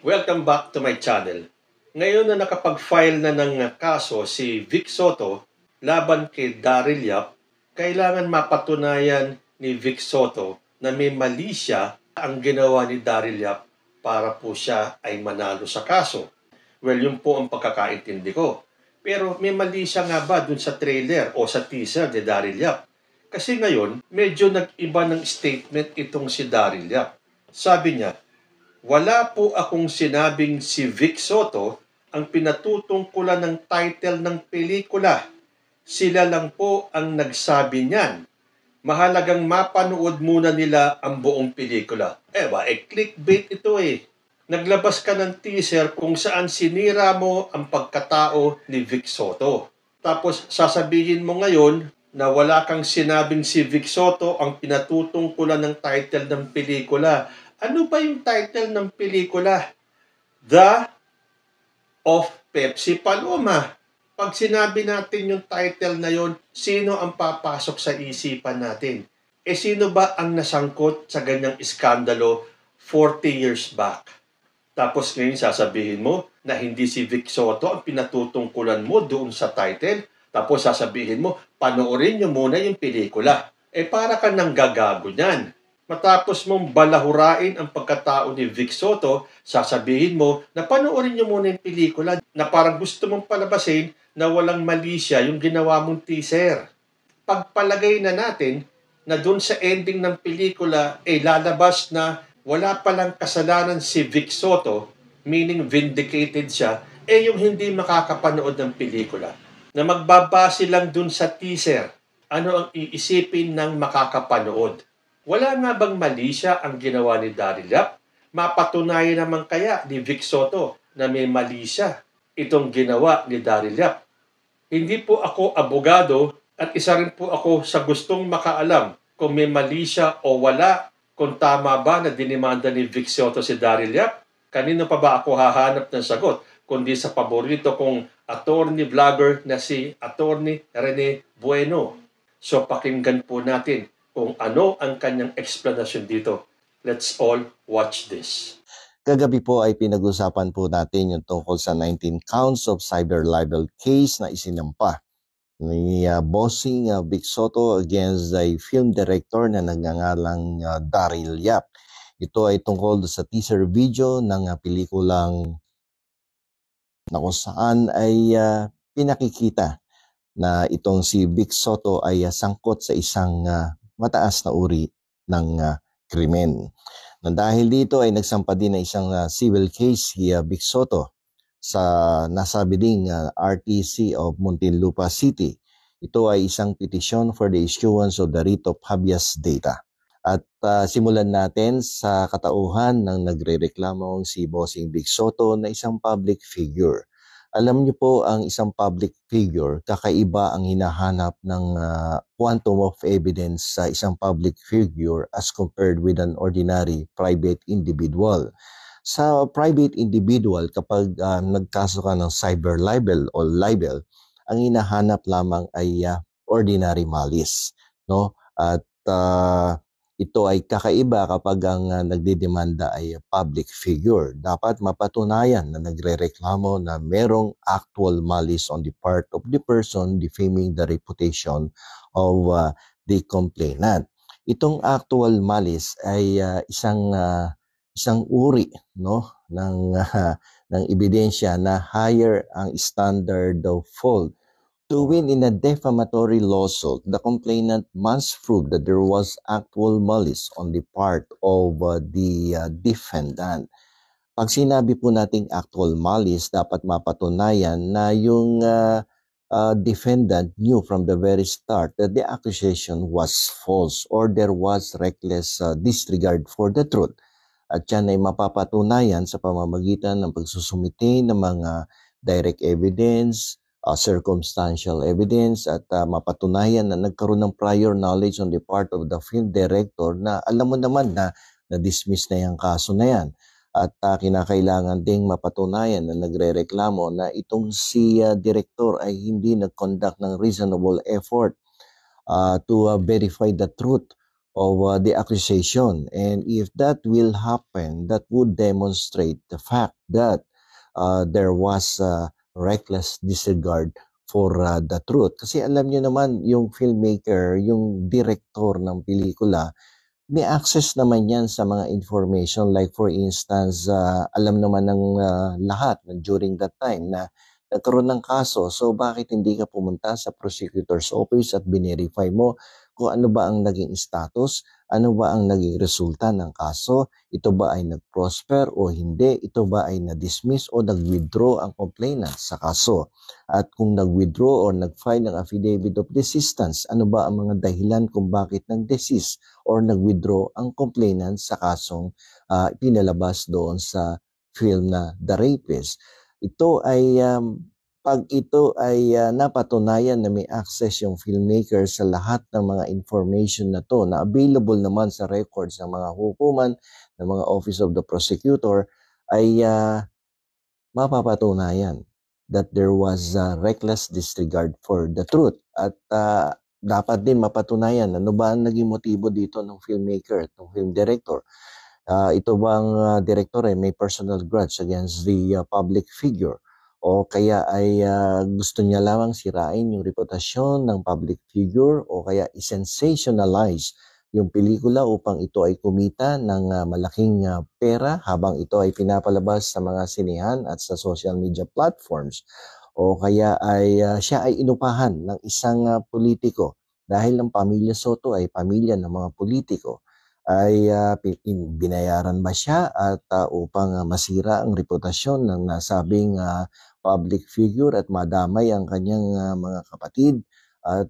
Welcome back to my channel. Ngayon na nakapag-file na ng kaso si Vic Soto laban kay Daryl Yap, kailangan mapatunayan ni Vic Soto na may mali siya ang ginawa ni Daryl Yap para po siya ay manalo sa kaso. Well, yun po ang pagkakaintindi ko. Pero may mali siya nga ba dun sa trailer o sa teaser ni Daryl Yap? Kasi ngayon, medyo nag-iba ng statement itong si Daryl Yap. Sabi niya, wala po akong sinabing si Vic Soto ang pinatutungkulan ng title ng pelikula. Sila lang po ang nagsabi niyan. Mahalagang mapanood muna nila ang buong pelikula. Clickbait ito eh. Naglabas ka ng teaser kung saan sinira mo ang pagkatao ni Vic Soto. Tapos sasabihin mo ngayon na wala kang sinabing si Vic Soto ang pinatutungkulan ng title ng pelikula. Ano ba yung title ng pelikula? The of Pepsi Paloma. Pag sinabi natin yung title na yon, sino ang papasok sa isipan natin? Sino ba ang nasangkot sa ganyang iskandalo 40 years back? Tapos ngayon sasabihin mo na hindi si Vic Soto ang pinatutungkulan mo doon sa title. Tapos sasabihin mo, panoorin nyo muna yung pelikula. Para ka nang gagago niyan. Matapos mong balahurain ang pagkatao ni Vic Soto, sasabihin mo na panoorin nyo muna yung pelikula na parang gusto mong palabasin na walang mali siya yung ginawa mong teaser. Pagpalagay na natin na dun sa ending ng pelikula lalabas na wala palang kasalanan si Vic Soto, meaning vindicated siya, yung hindi makakapanood ng pelikula. Na magbabase lang dun sa teaser, ano ang iisipin ng makakapanood. Wala nga bang mali siya ang ginawa ni Daryl Yap? Mapatunayan naman kaya ni Vic Soto na may mali siya itong ginawa ni Daryl Yap. Hindi po ako abogado at isa rin po ako sa gustong makaalam kung may mali siya o wala, kung tama ba na dinimanda ni Vic Soto si Daryl Yap. Kanino pa ba ako hahanap ng sagot kundi sa paborito kong attorney vlogger na si Attorney Rene Bueno. So pakinggan po natin kung ano ang kanyang explanation dito. Let's all watch this. Kagabi po ay pinag-usapan po natin yung tungkol sa 19 counts of cyber libel case na isinampa ni Bossing Vic Soto against the film director na nagngangalang Daryl Yap. Ito ay tungkol sa teaser video ng pelikulang na kung saan ay pinakikita na itong si Vic Soto ay sangkot sa isang mataas na uri ng krimen. Nang dahil dito ay nagsampa din ng isang civil case si Vic Soto sa nasabi ding RTC of Muntinlupa City. Ito ay isang petition for the issuance of the writ of habeas data. At simulan natin sa katauhan ng nagrereklamong si Bossing Vic Soto na isang public figure. Alam niyo po, ang isang public figure, kakaiba ang hinahanap ng quantum of evidence sa isang public figure as compared with an ordinary private individual. Sa private individual, kapag nagkaso ka ng cyber libel o libel, ang hinahanap lamang ay ordinary malice, no? At ito ay kakaiba kapag ang nagdidemanda ay public figure. Dapat mapatunayan na nagrereklamo na merong actual malice on the part of the person defaming the reputation of the complainant. Itong actual malice ay isang uri, no, ng ebidensya na higher ang standard of fault. To win in a defamatory lawsuit, the complainant must prove that there was actual malice on the part of the defendant. Pag sinabi po nating actual malice, dapat mapatunayan na yung defendant knew from the very start that the accusation was false or there was reckless disregard for the truth. At yan ay mapapatunayan sa pamamagitan ng pagsusumite ng mga direct evidence, circumstantial evidence at mapatunayan na nagkaroon ng prior knowledge on the part of the film director na alam mo naman na na-dismiss na yung kaso na yan. At kinakailangan ding mapatunayan na nagrereklamo na itong si director ay hindi nag-conduct ng reasonable effort to verify the truth of the accusation. And if that will happen, that would demonstrate the fact that there was reckless disregard for the truth. Kasi alam nyo naman, yung filmmaker, yung director ng pelikula, may access naman yan sa mga information. Like for instance, alam naman ng lahat during that time na nagkaroon ng kaso. So bakit hindi ka pumunta sa prosecutor's office at binerify mo kung ano ba ang naging status, ano ba ang naging resulta ng kaso, ito ba ay nag-prosper o hindi, ito ba ay na-dismiss o nag-withdraw ang complainant sa kaso. At kung nag-withdraw o nag-file ng affidavit of desistance, ano ba ang mga dahilan kung bakit nag-desist or nag-withdraw ang complainant sa kasong pinalabas doon sa film na The Rapist. Ito ay pag ito ay napatunayan na may access yung filmmaker sa lahat ng mga information na to na available naman sa records ng mga hukuman, ng mga Office of the Prosecutor, ay mapapatunayan that there was reckless disregard for the truth. At dapat din mapatunayan ano ba ang naging motibo dito ng filmmaker, ng film director. Ito bang director ay may personal grudge against the public figure o kaya ay gusto niya lamang sirain yung reputasyon ng public figure o kaya i-sensationalize yung pelikula upang ito ay kumita ng malaking pera habang ito ay pinapalabas sa mga sinihan at sa social media platforms o kaya ay siya ay inupahan ng isang politiko dahil ang pamilya Soto ay pamilya ng mga politiko ay binayaran ba siya at upang masira ang reputasyon ng nasabing public figure at madamay ang kanyang mga kapatid at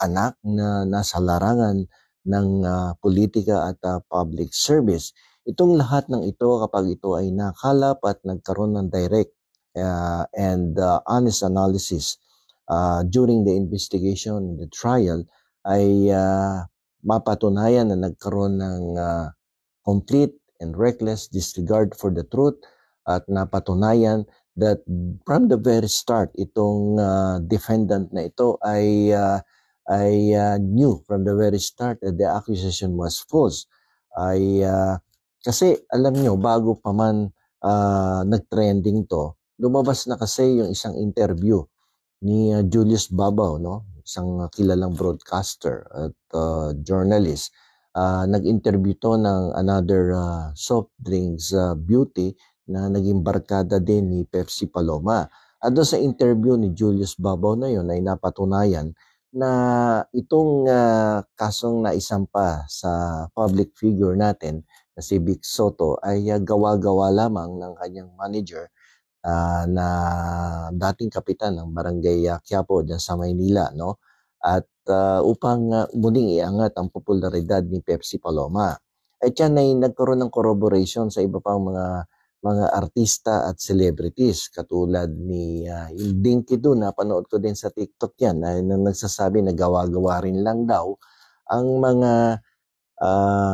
anak na nasa larangan ng politika at public service. Itong lahat ng ito kapag ito ay nakalap at nagkaroon ng direct and honest analysis during the investigation and the trial ay mapatunayan na nagkaroon ng complete and reckless disregard for the truth at napatunayan that from the very start itong defendant na ito ay knew from the very start that the accusation was false. Kasi alam nyo, bago pa man nag-trending to, lumabas na kasi yung isang interview ni Julius Babaw, no? Isang kilalang broadcaster at journalist. Nag-interview to ng another soft drinks beauty na naging barkada din ni Pepsi Paloma. At doon sa interview ni Julius Babaw na yun ay napatunayan na itong kasong naisampa sa public figure natin na si Vic Soto ay gawa-gawa lamang ng kanyang manager na dating kapitan ng Barangay Quiapo dyan sa Maynila, no? At upang muling iangat ang popularidad ni Pepsi Paloma. At yan ay nagkaroon ng corroboration sa iba pang mga artista at celebrities katulad ni Dinky Do, napanood ko din sa TikTok yan na nagsasabi na gawa-gawa rin lang daw ang mga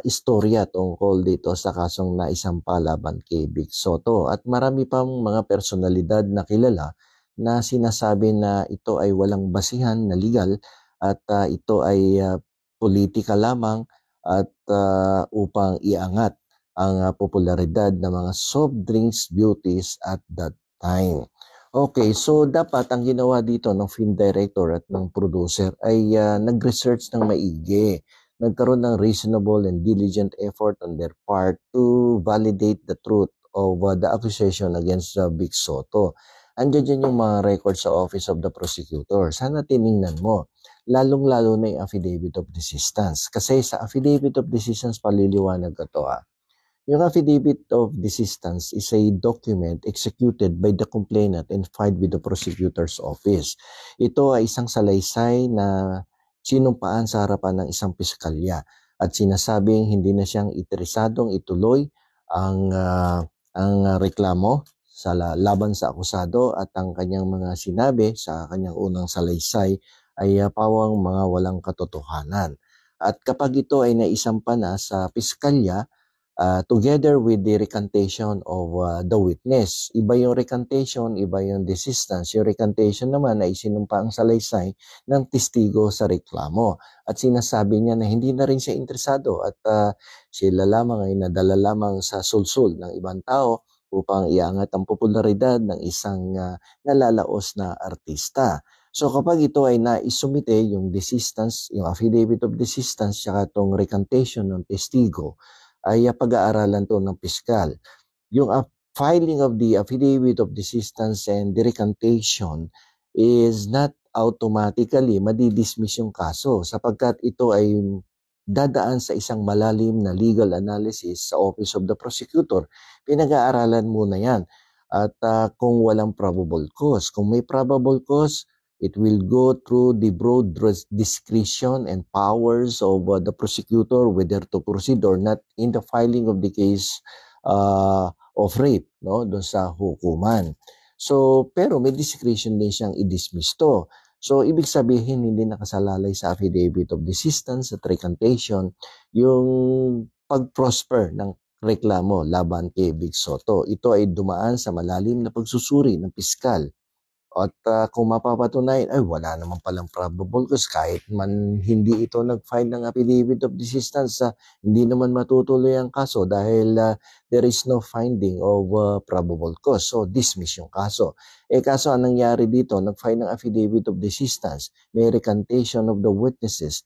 istorya tungkol dito sa kasong naisampa laban kay Vic Soto. At marami pang mga personalidad na kilala na sinasabi na ito ay walang basihan na legal at ito ay politika lamang at upang iangat ang popularidad ng mga soft drinks beauties at that time. Okay, so dapat ang ginawa dito ng film director at ng producer ay nag-research ng maigi. Nagkaroon ng reasonable and diligent effort on their part to validate the truth of the accusation against Vic Soto. Andiyan dyan yung mga records sa Office of the Prosecutor. Sana tiningnan mo. Lalong-lalo na yung affidavit of desistance. Kasi sa affidavit of desistance, paliliwanag ka to Yung affidavit of desistance is a document executed by the complainant and filed with the prosecutor's office. Ito ay isang salaysay na sinumpaan sa harapan ng isang piskalya at sinasabing hindi na siyang interesadong ituloy ang reklamo sa laban sa akusado at ang kanyang mga sinabi sa kanyang unang salaysay ay pawang mga walang katotohanan. At kapag ito ay naisampa na sa piskalya, together with the recantation of the witness. Iba yung recantation, iba yung desistance. Yung recantation naman ay sinumpa ang salaysay ng testigo sa reklamo. At sinasabi niya na hindi na rin siya interesado at sila lamang ay nadala lamang sa sulsul ng ibang tao upang iangat ang popularidad ng isang nalalaos na artista. So kapag ito ay naisumite, yung desistance, yung affidavit of desistance, saka itong recantation ng testigo, ay pag-aaralan to ng piskal. Yung filing of the affidavit of desistance and the recantation is not automatically madidismiss yung kaso sapagkat ito ay dadaan sa isang malalim na legal analysis sa Office of the Prosecutor. Pinag-aaralan muna yan. At kung walang probable cause, kung may probable cause, it will go through the broad discretion and powers of the prosecutor whether to proceed or not in the filing of the case of rape, no, doon sa hukuman. So, pero may discretion din siyang i-dismiss to. So, ibig sabihin, hindi nakasalalay sa affidavit of desistance at recantation yung pag-prosper ng reklamo laban kay Vic Sotto. Ito ay dumaan sa malalim na pagsusuri ng piskal. At kung mapapatunayan, ay wala naman palang probable cause kahit man hindi ito nag-file ng affidavit of desistance, hindi naman matutuloy ang kaso dahil there is no finding of probable cause. So, dismiss yung kaso. Kaso anong nangyari dito, nag-file ng affidavit of desistance, may recantation of the witnesses,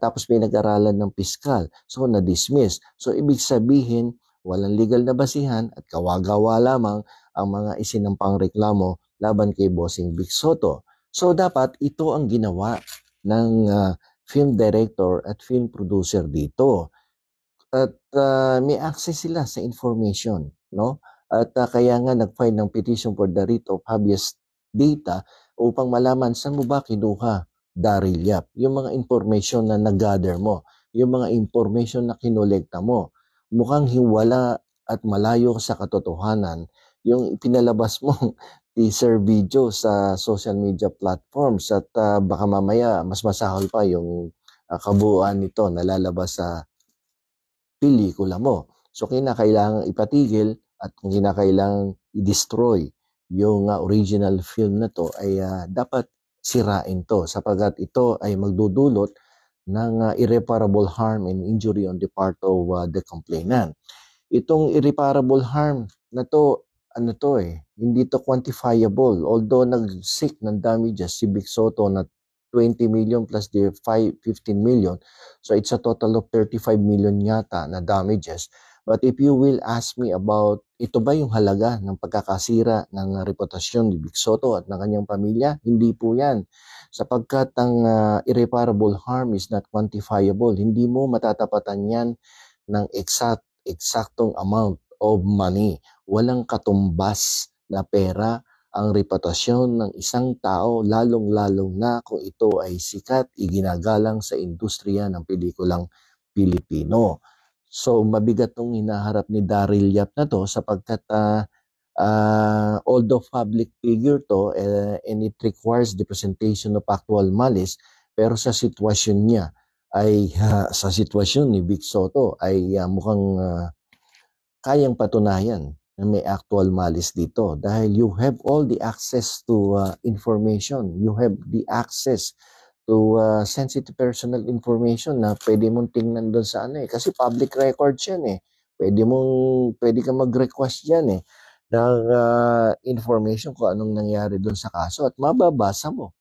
tapos pinag-aralan ng piskal. So, na-dismiss. So, ibig sabihin, walang legal na basihan at kawagawa lamang ang mga isinampang reklamo laban kay Bossing Vic Sotto. So dapat ito ang ginawa ng film director at film producer dito. At may access sila sa information, no? At kaya nga nag-file ng petition for the writ of habeas data upang malaman saan mo ba kinuha, Daryl Yap, yung mga information na nag-gather mo, yung mga information na kinolekta mo. Mukhang hiwala at malayo sa katotohanan yung pinalabas mong teaser video sa social media platforms at baka mamaya mas masahol pa yung kabuuan nito na lalabas sa pelikula mo. So kinakailangan ipatigil at kung kinakailangan i-destroy yung original film na to ay dapat sirain to sapagkat ito ay magdudulot ng irreparable harm and injury on the part of the complainant. Itong irreparable harm na to, hindi to quantifiable. Although nag-seek ng damages si Vic Sotto na 20 million plus the 15 million. So it's a total of 35 million yata na damages. But if you will ask me about ito ba yung halaga ng pagkakasira ng reputasyon ni Vic Sotto at ng kanyang pamilya, hindi po yan. Sapagkat ang irreparable harm is not quantifiable. Hindi mo matatapatan yan ng eksaktong amount of money. Walang katumbas na pera ang reputasyon ng isang tao, lalong-lalong na kung ito ay sikat, iginagalang sa industriya ng pelikulang Pilipino. So, mabigat tong hinaharap ni Daryl Yap na to sapagkat although public figure to and it requires the presentation of actual malice, pero sa sitwasyon niya ay sa sitwasyon ni Vic Sotto ay mukhang kayang patunayan na may actual malice dito dahil you have all the access to information. You have the access to sensitive personal information na pwede mong tingnan doon sa kasi public records yan Pwede kang mag-request yan ng information kung anong nangyari doon sa kaso at mababasa mo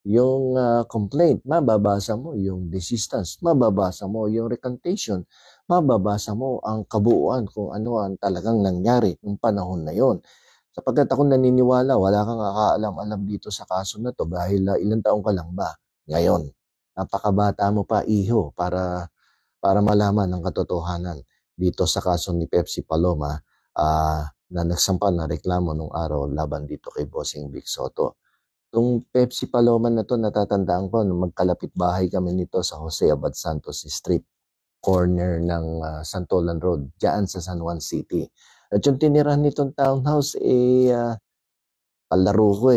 yung complaint, mababasa mo yung desistance, mababasa mo yung recantation, mababasa mo ang kabuuan kung ano ang talagang nangyari ng panahon na yon. Sapagkat ako naniniwala, wala kang kakaalam-alam dito sa kaso na to dahil ilang taong ka lang ba ngayon. Napakabata mo pa, iho, para malaman ang katotohanan dito sa kaso ni Pepsi Paloma na nagsampa na reklamo nung araw laban dito kay Bossing Vic Sotto. Itong Pepsi Paloma na to, natatandaan ko, magkalapit bahay kami nito sa Jose Abad Santos Street, corner ng Santolan Road, dyan sa San Juan City. At yung tinirahan nitong townhouse, palaro ko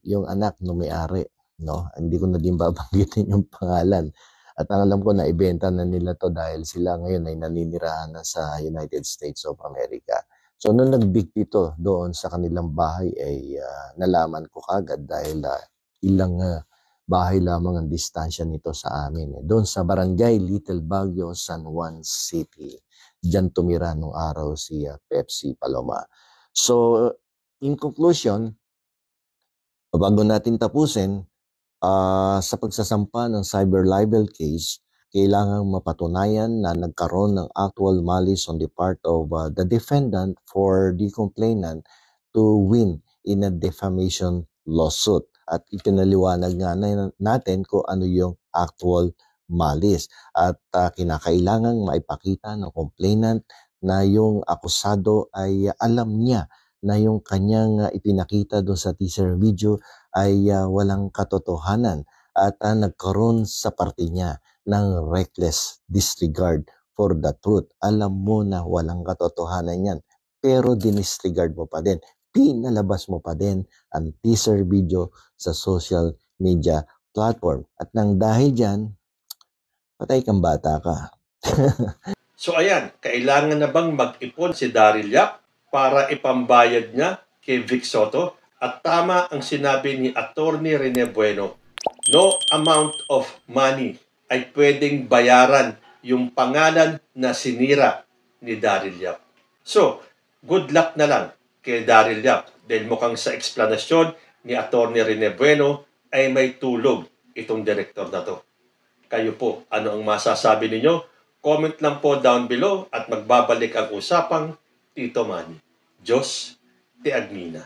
yung anak no may-ari. No? Hindi ko na din babanggitin yung pangalan. At ang alam ko na ibenta na nila to dahil sila ngayon ay naninirahan na sa United States of America. So nung nag-big dito doon sa kanilang bahay ay nalaman ko kagad dahil ilang bahay lamang ang distansya nito sa amin. Doon sa barangay Little Baguio, San Juan City. Diyan tumira nung araw si Pepsi Paloma. So in conclusion, bago natin tapusin, sa pagsasampa ng cyber libel case, kailangang mapatunayan na nagkaroon ng actual malice on the part of the defendant for the complainant to win in a defamation lawsuit. At ipinaliwanag nga natin kung ano yung actual malice. At kinakailangang maipakita ng complainant na yung akusado ay alam niya na yung kanyang ipinakita doon sa teaser video ay walang katotohanan at nagkaroon sa parte niya ng reckless disregard for the truth. Alam mo na walang katotohanan yan, pero dinisregard mo pa din. Pinalabas mo pa din ang teaser video sa social media platform. At nang dahil dyan, patay kang bata ka. So ayan, kailangan na bang mag-ipon si Daryl Yap para ipambayad niya kay Vic Soto? At tama ang sinabi ni Attorney Rene Bueno, no amount of money ay pwedeng bayaran yung pangalan na sinira ni Daryl Yap. So, good luck na lang kay Daryl Yap dahil mukhang sa eksplanasyon ni Attorney Rene Bueno ay may tulog itong direktor na to. Kayo po, ano ang masasabi ninyo? Comment lang po down below at magbabalik ang usapang Tito Manny. Diyos te Agmina.